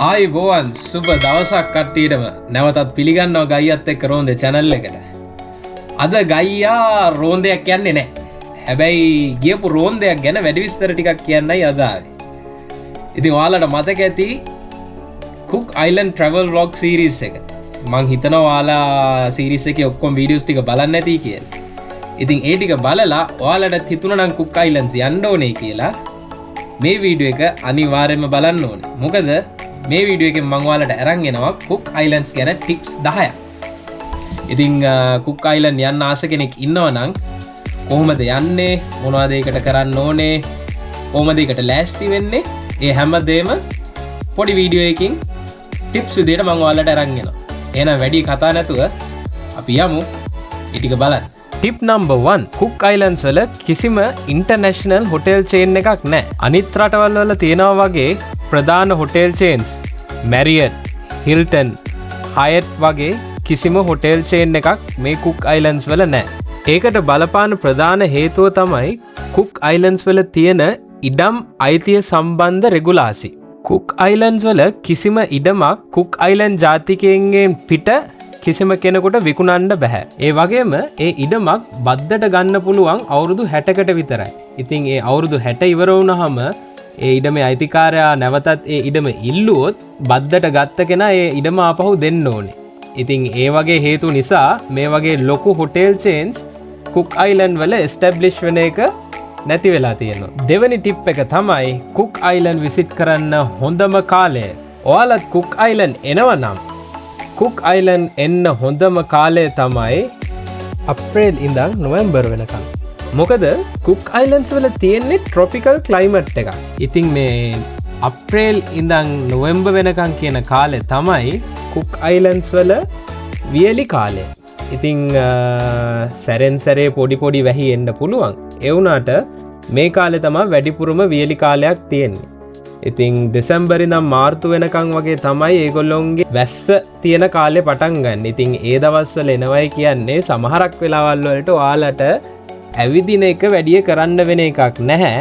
ආයිබෝවන් සුබ දවසක් කට්ටියටම නැවතත් පිළිගන්නවා ගයියත් එක්ක රෝන්දේ channel එකට. අද ගයියා රෝන්දයක් කියන්නේ නැහැ. හැබැයි ගියපු රෝන්දයක් ගැන වැඩි විස්තර ටිකක් කියන්නයි අද ආවේ. ඉතින් ඔයාලට මතක ඇති Cook Island travel vlog series එක. මං හිතනවා ඔයාලා series එකේ ඔක්කොම videos ටික බලන්න ඇති කියලා. ඉතින් ඒ ටික බලලා ඔයාලට හිතුණා නම් Cook Islands යන්න ඕනේ කියලා මේ වීඩියෝ එක අනිවාර්යයෙන්ම බලන්න ඕනේ. මොකද මේ වීඩියෝ එකෙන් මම ඔයාලට අරන් එනවා Cook Islands ගැන ටිප්ස් 10ක්. ඉතින් Cook Island යන්න ආස කෙනෙක් ඉන්නවා නම් කොහොමද යන්නේ? මොනවද ඒකට කරන්න ඕනේ? කොහොමද ඒකට ලෑස්ති වෙන්නේ? ඒ හැමදේම පොඩි වීඩියෝ එකකින් ටිප්ස් විදියට මම ඔයාලට අරන් එනවා. එහෙනම් වැඩි කතා නැතුව අපි යමු ඒ ටික බලන්න. ටිප් නම්බර් 1 Cook Islands වල කිසිම ඉන්ටර්නැෂනල් හොටෙල් චේන් එකක් නැහැ. අනිත් රටවල් වල තියෙනවා වගේ ප්‍රධාන hotel change Marriott, Hilton, Hyatt වගේ කිසිම හොටෙල් චේන් එකක් මේ Cook Islands වල නැහැ. ඒකට බලපාන ප්‍රධාන හේතුව තමයි Cook Islands වල තියෙන ඉඩම් අයිතිය සම්බන්ධ රෙගුලාසි. Cook Islands වල කිසිම ඉඩමක් Cook Island ජාතිකයන්ගෙන් පිට කිසිම කෙනෙකුට විකුණන්න බෑ. ඒ වගේම ඒ ඉඩමක් බද්දට ගන්න පුළුවන් අවුරුදු 60කට විතරයි. ඉතින් ඒ අවුරුදු 60 ඉවර වුණාම ඒ ඉඩමේ අයිතිකාරයා නැවතත් ඒ ඉඩම ඉල්ලුවොත් බද්දට ගත්ත කෙනා ඒ ඉඩම ආපහු දෙන්න ඕනේ. ඉතින් ඒ වගේ හේතු නිසා මේ වගේ ලොකු හොටෙල් චේන්ස් Cook Island වල එස්ටැබ්ලිෂ් වෙන එක නැති වෙලා තියෙනවා. දෙවෙනි ටිප් එක තමයි Cook Island විසිට් කරන්න හොඳම කාලය. ඔයාලත් Cook Island එනවා නම් Cook Island එන්න හොඳම කාලය තමයි අප්‍රේල් ඉඳන් නොවැම්බර් වෙනකම්. මොකද Cook Islands වල තියෙන්නේ tropical climate එකක්. ඉතින් මේ අප්‍රේල් ඉඳන් නොවැම්බර් වෙනකම් කියන කාලේ තමයි Cook Islands වල වියලි කාලය. ඉතින් සැරෙන් සැරේ පොඩි වැහි එන්න පුළුවන්. ඒ වුණාට මේ කාලේ තමයි වැඩිපුරම වියලි කාලයක් තියෙන්නේ. ඉතින් දෙසැම්බර් ඉඳන් මාර්තු වෙනකම් වගේ තමයි ඒගොල්ලොන්ගේ වැස්ස තියෙන කාලේ පටන් ගන්න. ඉතින් ඒ දවස්වල එනවයි කියන්නේ සමහරක් වෙලාවල් වලට ඔයාලට ඇවිදින එක වැඩිය කරන්න වෙන එකක් නැහැ.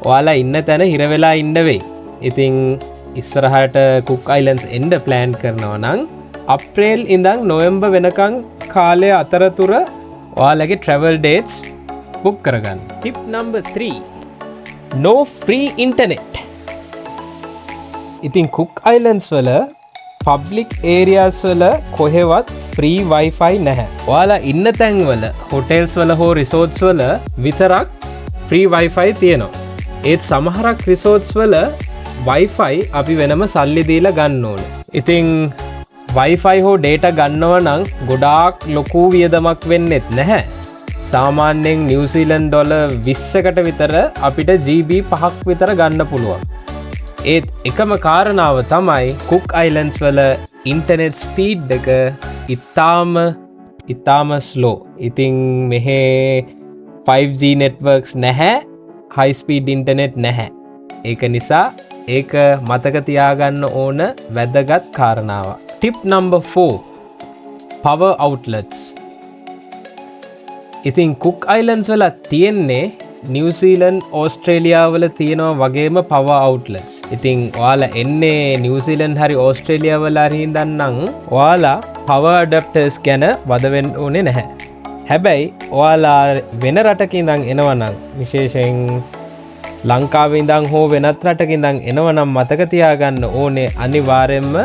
ඔයාලා ඉන්න තැන හිර වෙලා ඉන්න වෙයි. ඉතින් ඉස්සරහට Cook Islands එන්න ප්ලෑන් කරනවා නම් අප්‍රේල් ඉඳන් නොවැම්බර් වෙනකම් කාලය අතරතුර ඔයාලගේ travel dates book කරගන්න. Tip number 3 no free internet. ඉතින් Cook Islands වල public areas වල කොහෙවත් free wifi නැහැ. ඔයාලා ඉන්න තැන් වල hotels වල හෝ resorts වල විතරක් free wifi තියෙනවා. ඒත් සමහරක් resorts වල wifi අපි වෙනම සල්ලි දීලා ගන්න ඕනේ. ඉතින් wifi හෝ data ගන්නව නම් ගොඩාක් ලොකු වියදමක් වෙන්නෙත් නැහැ. සාමාන්‍යයෙන් New Zealand dollar 20කට විතර අපිට GB 5ක් විතර ගන්න පුළුවන්. ඒත් එකම කාරණාව තමයි Cook Islands වල ඉන්ටර්නෙට් ස්පීඩ් එක ඉතාම ස්ලෝ. ඉතින් මෙහෙ 5G networks නැහැ, high speed internet නැහැ. ඒක නිසා ඒක මතක තියාගන්න ඕන වැදගත් කාරණාවක්. Tip number 4 power outlets. ඉතින් Cook Islands වල තියෙන්නේ New Zealand, Australia වල තියෙනවා වගේම power outlets. ඉතින් ඔයාලා එන්නේ New Zealand හරි Australia වල හරි ඉඳන්නම් ඔයාලා power adapters ගැන වද වෙන්න ඕනේ නැහැ. හැබැයි ඔයාලා වෙන රටක ඉඳන් එනවා නම් විශේෂයෙන් ලංකාවේ ඉඳන් හෝ වෙනත් රටක ඉඳන් එනවා නම් මතක තියාගන්න ඕනේ අනිවාර්යයෙන්ම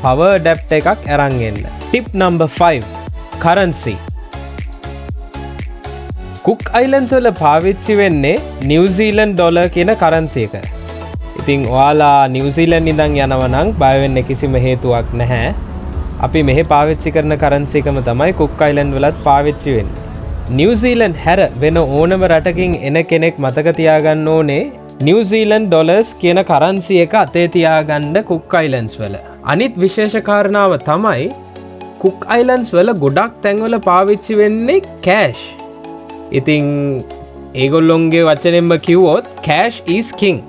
power adapter එකක් අරන් එන්න. Tip number 5 currency. Cook Islands වල පාවිච්චි වෙන්නේ New Zealand dollar කියන currency එක. ඉතින් ඔයාලා New Zealand ඉඳන් යනවා නම් බය වෙන්න කිසිම හේතුවක් නැහැ. අපි මෙහෙ පාවිච්චි කරන currency එකම තමයි Cook Island වලත් පාවිච්චි වෙන්නේ. New Zealand හැර වෙන ඕනම රටකින් එන කෙනෙක් මතක තියාගන්න ඕනේ New Zealand dollars කියන currency එක අතේ තියාගන්න Cook Islands වල. අනිත් විශේෂ කාරණාව තමයි Cook Islands වල ගොඩක් තැන්වල පාවිච්චි වෙන්නේ cash. ඉතින් ඒගොල්ලොන්ගේ වචනෙන්ම කිව්වොත් cash is king.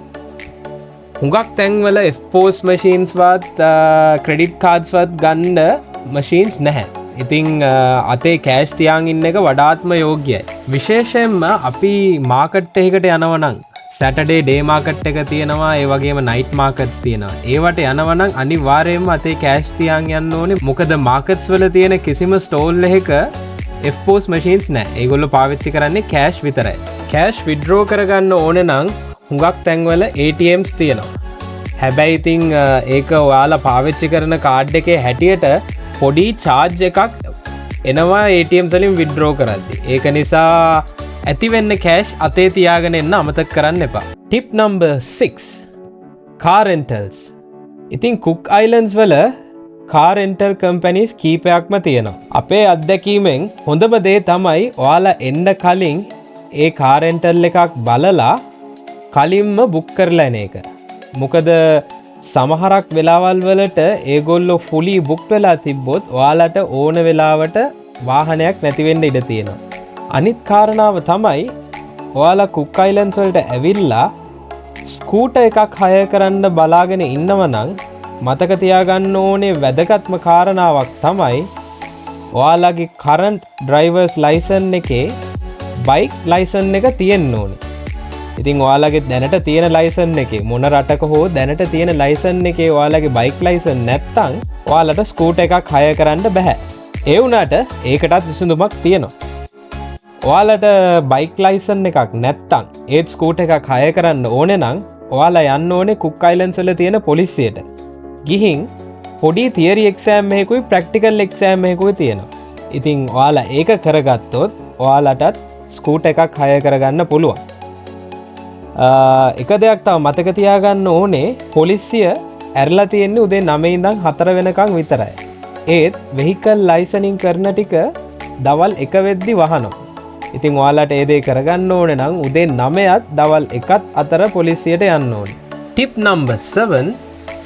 හුඟක් තැන්වල FPOS machines වත් credit cards වත් ගන්න machines නැහැ. ඉතින් අතේ කෑෂ් තියාගෙන ඉන්න එක වඩාත්ම යෝග්‍යයි. විශේෂයෙන්ම අපි මාකට් එකකට යනවා නම් සැටර්ඩේ ඩේ මාකට් එක තියෙනවා, ඒ වගේම නයිට් මාකට්ස් තියෙනවා. ඒවට යනවා නම් අනිවාර්යයෙන්ම අතේ කෑෂ් තියන් යන්න ඕනේ. මොකද මාකට්ස් වල තියෙන කිසිම ස්ටෝල් එකක FPOS machines නැහැ. ඒගොල්ලෝ පාවිච්චි කරන්නේ කෑෂ් විතරයි. කෑෂ් විත්ඩ්‍රෝ කරගන්න ඕනේ නම් හුඟක් තැන්වල ATMs තියෙනවා. හැබැයි ඉතින් ඒක ඔයාලා පාවිච්චි කරන කාඩ් එකේ හැටියට පොඩි charge එකක් එනවා ATMs වලින් විත්ඩ්‍රෝ කරද්දී. ඒක නිසා ඇති වෙන්න කෑෂ් අතේ තියාගෙන එන්න අමතක කරන්න එපා. Tip number 6 car rentals. ඉතින් කුක් අයිලන්ඩ්ස් වල car rental companies කීපයක්ම තියෙනවා. අපේ අත්දැකීමෙන් හොඳම දේ තමයි ඔයාලා එන්න කලින් ඒ car rental එකක් බලලා කලින්ම බුක් කරලා එන එක. මොකද සමහරක් වෙලාවල් වලට ඒගොල්ලෝ fully book වෙලා තිබ්බොත් ඔයාලට ඕන වෙලාවට වාහනයක් නැති වෙන්න ඉඩ තියෙනවා. අනිත් කාරණාව තමයි ඔයාලා කුක් අයිලන්ඩ්ස් වලට ඇවිල්ලා ස්කූටර් එකක් හයර් කරන්න බලාගෙන ඉන්නව නම් මතක තියාගන්න ඕනේ වැදගත්ම කාරණාවක් තමයි ඔයාලගේ කරන්ට් ඩ්‍රයිවර්ස් ලයිසන් එකේ බයික් ලයිසන් එක තියෙන්න ඕනේ. ඉතින් ඔයාලගේ දැනට තියෙන ලයිසන් එකේ මොන රටක හෝ දැනට තියෙන ලයිසන් එකේ ඔයාලගේ බයික් ලයිසන් නැත්තම් ඔයාලට ස්කූටර් එකක් හයර් කරන්න බෑ. ඒ වුණාට ඒකටත් විසඳුමක් තියෙනවා. ඔයාලට බයික් ලයිසන් එකක් නැත්තම් ඒත් ස්කූටර් එකක් හයර් කරන්න ඕනේ නම් ඔයාලා යන්න ඕනේ කුක් අයිලන්ඩ්ස් වල තියෙන පොලිසියට. ගිහින් පොඩි තියරි එක්සෑම් එකකුයි ප්‍රැක්ටිකල් එක්සෑම් එකකුයි තියෙනවා. ඉතින් ඔයාලා ඒක කරගත්තොත් ඔයාලටත් ස්කූටර් එකක් හයර් කරගන්න පුළුවන්. එක දෙයක් තව මතක තියාගන්න ඕනේ පොලිසිය ඇරලා තියෙන්නේ උදේ 9 ඉඳන් 4 වෙනකන් විතරයි. ඒත් වෙහිකල් ලයිසනින් කරන ටික දවල් 1 වෙද්දි වහනවා. ඉතින් ඔයාලට ඒ දේ කරගන්න ඕනේ නම් උදේ 9ත් දවල් 1ත් අතර පොලිසියට යන්න ඕනේ. ටිප් නම්බර් 7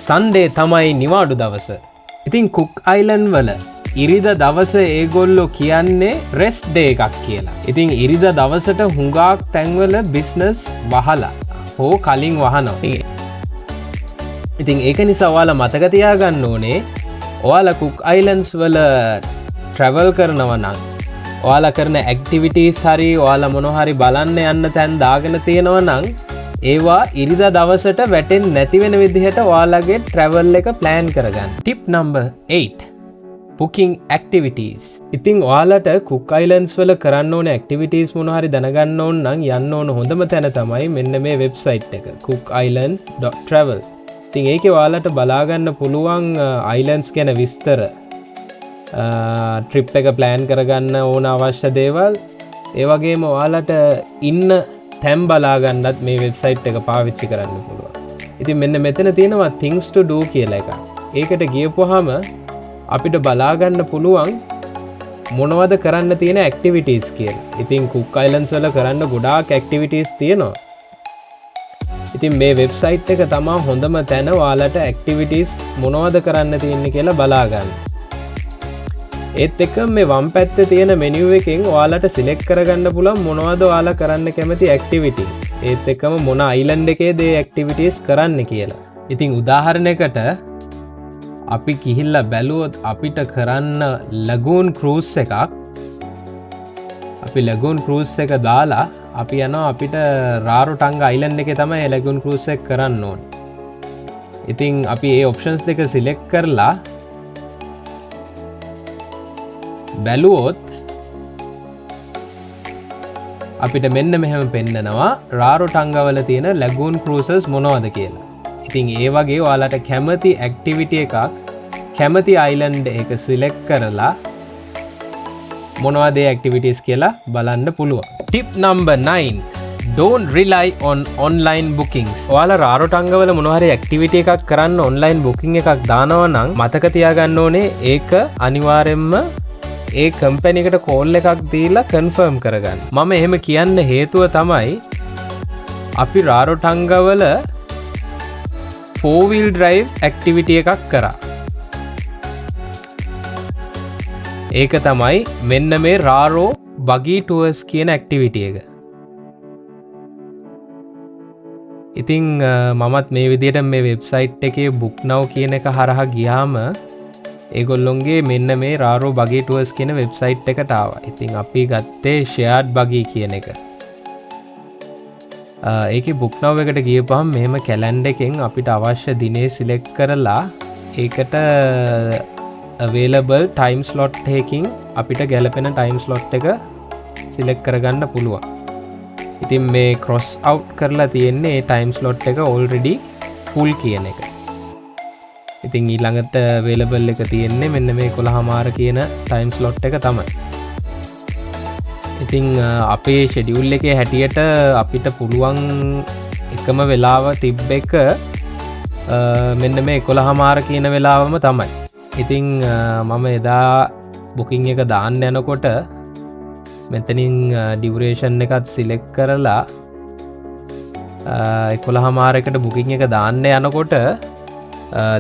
සන්ඩේ තමයි නිවාඩු දවස. ඉතින් කුක් අයිලන්ඩ් වල ඉරිදා දවස ඒගොල්ලෝ කියන්නේ රෙස්ට් ඩේ එකක් කියලා. ඉතින් ඉරිදා දවසට හුඟක් තැන්වල බිස්නස් වහලා හෝ කලින් වහනවා. ඉතින් ඒක නිසා ඔයාලා මතක තියාගන්න ඕනේ ඔයාලා කුක් අයිලන්ඩ්ස් වල ට්‍රැවල් කරනවා නම් ඔයාලා කරන ඇක්ටිවිටීස් හරි ඔයාලා මොනවා හරි බලන්න යන්න තැන් දාගෙන තියෙනවා නම් ඒවා ඉරිදා දවසට වැටෙන්නේ නැති වෙන විදිහට ඔයාලගේ ට්‍රැවල් එක ප්ලෑන් කරගන්න. Tip number 8 booking activities. ඉතින් ඔයාලට කුක් අයිලන්ඩ්ස් වල කරන්න ඕන ඇක්ටිවිටීස් මොනවා හරි දැනගන්න ඕන නම් යන්න ඕන හොඳම තැන තමයි මෙන්න මේ වෙබ්සයිට් එක cookisland.travel. ඉතින් ඒකේ ඔයාලට බලා ගන්න පුළුවන් අයිලන්ඩ්ස් ගැන විස්තර, ට්‍රිප් එක ප්ලෑන් කරගන්න ඕන අවශ්‍ය දේවල්, ඒ වගේම ඔයාලට ඉන්න තැන් බලා ගන්නත් මේ වෙබ්සයිට් එක පාවිච්චි කරන්න පුළුවන්. ඉතින් මෙන්න මෙතන තියෙනවා things to do කියලා එකක්. ඒකට ගියපුවාම අපිට බලා ගන්න පුළුවන් මොනවද කරන්න තියෙන ඇක්ටිවිටීස් කියලා. ඉතින් කුක් අයිලන්ඩ්ස් වල කරන්න ගොඩාක් ඇක්ටිවිටීස් තියෙනවා. ඉතින් මේ වෙබ්සයිට් එක තමයි හොඳම තැන ඔයාලට ඇක්ටිවිටීස් මොනවද කරන්න තියෙන්නේ කියලා බලා ගන්න. ඒත් එක්ක මේ වම් පැත්තේ තියෙන මෙනියු එකෙන් ඔයාලට සිලෙක්ට් කරගන්න පුළුවන් මොනවද ඔයාලා කරන්න කැමති ඇක්ටිවිටීස්. ඒත් එක්කම මොන අයිලන්ඩ් එකේද ඒ ඇක්ටිවිටීස් කරන්න කියලා. ඉතින් උදාහරණයකට අපි ගිහිල්ලා බැලුවොත් අපිට කරන්න ලගූන් ක්‍රූස් එකක්. අපි ලගූන් ක්‍රූස් එක දාලා අපි යනවා අපිට රාරොටංග අයිලන්ඩ් එකේ තමයි ලගූන් ක්‍රූස් එක කරන්න ඕනේ. ඉතින් අපි මේ ඔප්ෂන්ස් දෙක සිලෙක්ට් කරලා බැලුවොත් අපිට මෙන්න මෙහෙම පෙන්නනවා රාරොටංග වල තියෙන ලගූන් ක්‍රූසස් මොනවද කියලා. ඉතින් ඒ වගේ ඔයාලට කැමති ඇක්ටිවිටි එකක් කැමති අයිලන්ඩ් එක සිලෙක්ට් කරලා මොනවද ඒ ඇක්ටිවිටීස් කියලා බලන්න පුළුවන්. Tip number 9 don't rely on online bookings. ඔයාලා රාරොටංග වල මොනවා හරි ඇක්ටිවිටි එකක් කරන්න ඔන්ලයින් බුකින් එකක් දානවා නම් මතක තියාගන්න ඕනේ ඒක අනිවාර්යයෙන්ම ඒ කම්පැනි එකට කෝල් එකක් දීලා කන්ෆර්ම් කරගන්න. මම එහෙම කියන්න හේතුව තමයි අපි රාරොටංග වල 4-wheel drive ඇක්ටිවිටි එකක් කරා. ඒක තමයි මෙන්න මේ රාරෝ බගී ටුවර්ස් කියන ඇක්ටිවිටි එක. ඉතින් මමත් මේ විදිහට මේ වෙබ්සයිට් එකේ book now කියන එක හරහා ගියාම ඒගොල්ලොන්ගේ මෙන්න මේ රාරෝ බගී ටුවර්ස් කියන වෙබ්සයිට් එකට ආවා. ඉතින් අපි ගත්තේ shared buggy කියන එක. ඒකේ බුක් නව් එකට ගියපුවම මෙහෙම කැලෙන්ඩර් එකෙන් අපිට අවශ්‍ය දිනේ සිලෙක්ට් කරලා ඒකට available time slot එකකින් අපිට ගැලපෙන time slot එක සිලෙක්ට් කරගන්න පුළුවන්. ඉතින් මේ cross out කරලා තියෙන්නේ ඒ time slot එක already full කියන එක. ඉතින් ඊළඟට available එක තියෙන්නේ මෙන්න මේ 11:00 කියන time slot එක තමයි. ඉතින් අපේ ෂෙඩියුල් එකේ හැටියට අපිට පුළුවන් එකම වෙලාව තිබ්බ එක මෙන්න මේ 11:00 කියන වෙලාවම තමයි. ඉතින් මම එදා බුකින් එක දාන්න යනකොට මෙතනින් ඩියුරේෂන් එකත් සිලෙක්ට් කරලා 11:00කට බුකින් එක දාන්න යනකොට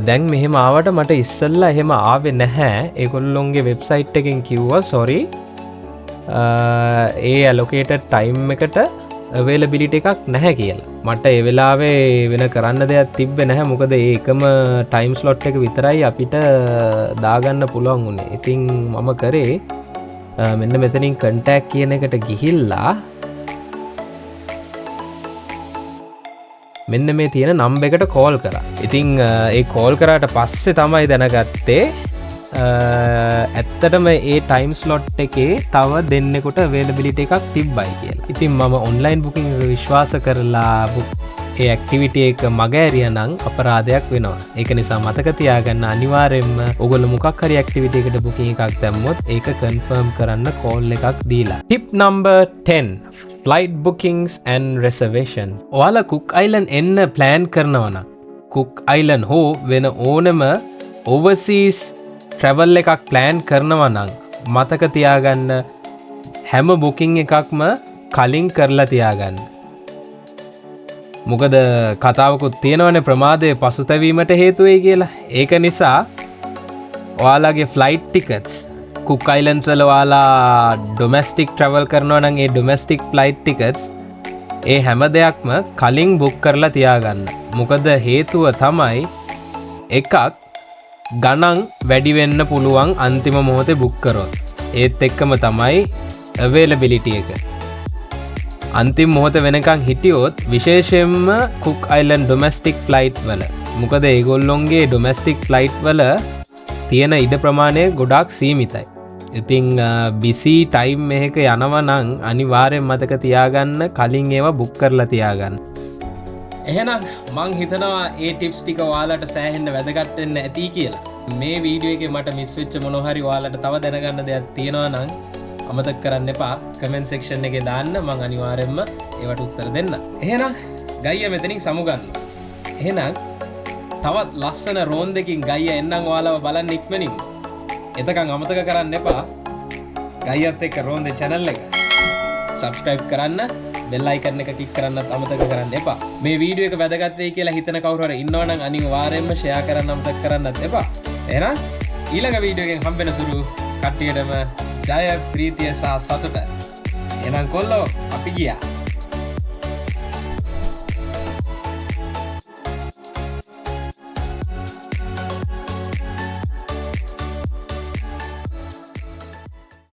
දැන් මෙහෙම ආවට මට ඉස්සෙල්ලා එහෙම ආවේ නැහැ. ඒගොල්ලොන්ගේ වෙබ්සයිට් එකෙන් කිව්වා sorry ඒ allocated time එකට availability එකක් නැහැ කියලා. මට ඒ වෙලාවේ වෙන කරන්න දෙයක් තිබ්බේ නැහැ. මොකද ඒකම time slot එක විතරයි අපිට දාගන්න පුළුවන් උනේ. ඉතින් මම කරේ මෙන්න මෙතනින් contact කියන එකට ගිහිල්ලා මෙන්න මේ තියෙන නම්බර් එකට කෝල් කරා. ඉතින් ඒ කෝල් කරාට පස්සේ තමයි දැනගත්තේ ඇත්තටම ඒ ටයිම් ස්ලොට් එකේ තව දෙන්නෙකුට availability එකක් තිබ්බයි කියලා. ඉතින් මම ඔන්ලයින් බුකින් එක විශ්වාස කරලා ඒ ඇක්ටිවිටි එක මගහැරියා නම් අපරාධයක් වෙනවා. ඒක නිසා මතක තියාගන්න අනිවාර්යයෙන්ම ඔයගොල්ලෝ මොකක් හරි ඇක්ටිවිටි එකකට බුකින් එකක් දැම්මොත් ඒක කන්ෆර්ම් කරන්න කෝල් එකක් දීලා. Tip number 10 flight bookings and reservations. ඔයාලා කුක් අයිලන්ඩ් එන්න ප්ලෑන් කරනවා නම් කුක් අයිලන්ඩ් හෝ වෙන ඕනම overseas travel එකක් ප්ලෑන් කරනවා නම් මතක තියාගන්න හැම බුකින් එකක්ම කලින් කරලා තියාගන්න. මොකද කතාවකුත් තියෙනවනේ ප්‍රමාදයේ පසුතැවීමට හේතු වෙයි කියලා. ඒක නිසා ඔයාලගේ ෆ්ලයිට් ටිකට්ස් කුක් අයිලන්ඩ්ස් වල ඔයාලා ඩොමෙස්ටික් travel කරනවා නම් ඒ ඩොමෙස්ටික් ෆ්ලයිට් ටිකට්ස් ඒ හැම දෙයක්ම කලින් බුක් කරලා තියාගන්න. මොකද හේතුව තමයි එකක් ගණන් වැඩි වෙන්න පුළුවන් අන්තිම මොහොතේ බුක් කරොත්. ඒත් එක්කම තමයි availability එක. අන්තිම මොහොත වෙනකන් හිටියොත් විශේෂයෙන්ම කුක් අයිලන්ඩ් ඩොමෙස්ටික් ෆ්ලයිට් වල. මොකද ඒගොල්ලොන්ගේ ඩොමෙස්ටික් ෆ්ලයිට් වල තියෙන ඉඩ ප්‍රමාණය ගොඩාක් සීමිතයි. ඉතින් බිසි ටයිම් එකක යනවා නම් අනිවාර්යෙන් මතක තියාගන්න කලින් ඒවා බුක් කරලා තියාගන්න. එහෙනම් මං හිතනවා ඒ ටිප්ස් ටික ඔයාලට සෑහෙන්න වැදගත් වෙන්න ඇති කියලා. මේ වීඩියෝ එකේ මට මිස් වෙච්ච මොනවා හරි ඔයාලට තව දැනගන්න දෙයක් තියෙනවා නම් අමතක කරන්න එපා. කමෙන්ට් සෙක්ෂන් එකේ දාන්න මං අනිවාර්යෙන්ම ඒවට උත්තර දෙන්න. එහෙනම් ගයියා මෙතනින් සමුගන්න. එහෙනම් තවත් ලස්සන රෝන් දෙකින් ගයියා එන්නම් ඔයාලව බලන්න ඉක්මනින්. එතකන් අමතක කරන්න එපා ගයියත් එක්ක රෝන්දේ channel එක subscribe කරන්න, bell icon එක click කරන්නත් අමතක කරන්න එපා. මේ වීඩියෝ එක වැදගත් වෙයි කියලා හිතන කවුරු හරි ඉන්නවනම් අනිවාර්යයෙන්ම share කරන්න අමතක කරන්නත් එපා. එහෙනම් ඊළඟ වීඩියෝ එකෙන් හම්බෙන තුරු කට්ටියටම ජය ප්‍රීතිය සහ සතුට. එහෙනම් කොල්ලෝ අපි ගියා.